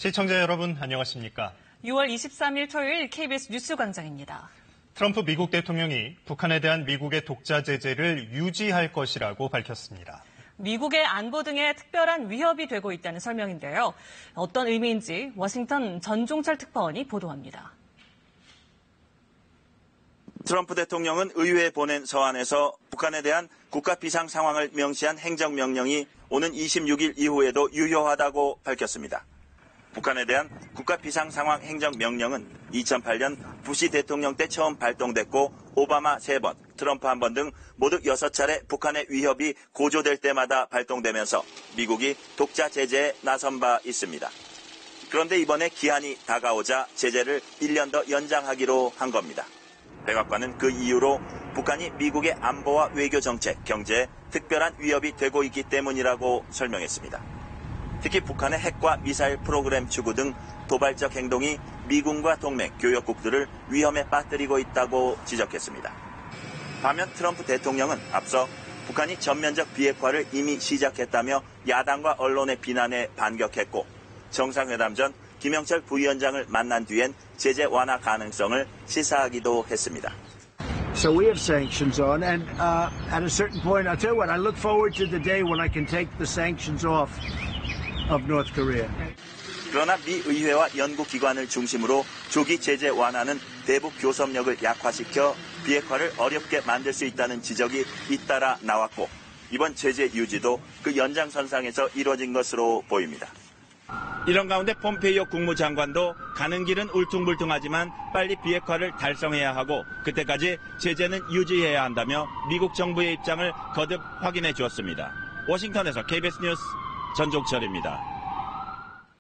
시청자 여러분 안녕하십니까? 6월 23일 토요일 KBS 뉴스광장입니다. 트럼프 미국 대통령이 북한에 대한 미국의 독자 제재를 유지할 것이라고 밝혔습니다. 미국의 안보 등에 특별한 위협이 되고 있다는 설명인데요. 어떤 의미인지 워싱턴 전종철 특파원이 보도합니다. 트럼프 대통령은 의회에 보낸 서한에서 북한에 대한 국가 비상 상황을 명시한 행정명령이 오는 26일 이후에도 유효하다고 밝혔습니다. 북한에 대한 국가 비상 상황 행정명령은 2008년 부시 대통령 때 처음 발동됐고 오바마 3번, 트럼프 1번 등 모두 6차례 북한의 위협이 고조될 때마다 발동되면서 미국이 독자 제재에 나선 바 있습니다. 그런데 이번에 기한이 다가오자 제재를 1년 더 연장하기로 한 겁니다. 백악관은 그 이유로 북한이 미국의 안보와 외교 정책, 경제에 특별한 위협이 되고 있기 때문이라고 설명했습니다. 특히 북한의 핵과 미사일 프로그램 추구 등 도발적 행동이 미군과 동맹, 교역국들을 위험에 빠뜨리고 있다고 지적했습니다. 반면 트럼프 대통령은 앞서 북한이 전면적 비핵화를 이미 시작했다며 야당과 언론의 비난에 반격했고 정상회담 전 김영철 부위원장을 만난 뒤엔 제재 완화 가능성을 시사하기도 했습니다. So we have sanctions on, and at a certain point, I'll tell you what, I look forward to the day when I can take the sanctions off of North Korea. 그러나 미 의회와 연구기관을 중심으로 조기 제재 완화는 대북 교섭력을 약화시켜 비핵화를 어렵게 만들 수 있다는 지적이 잇따라 나왔고 이번 제재 유지도 그 연장선상에서 이뤄진 것으로 보입니다. 이런 가운데 폼페이오 국무장관도 가는 길은 울퉁불퉁하지만 빨리 비핵화를 달성해야 하고 그때까지 제재는 유지해야 한다며 미국 정부의 입장을 거듭 확인해 주었습니다. 워싱턴에서 KBS 뉴스 전종철입니다.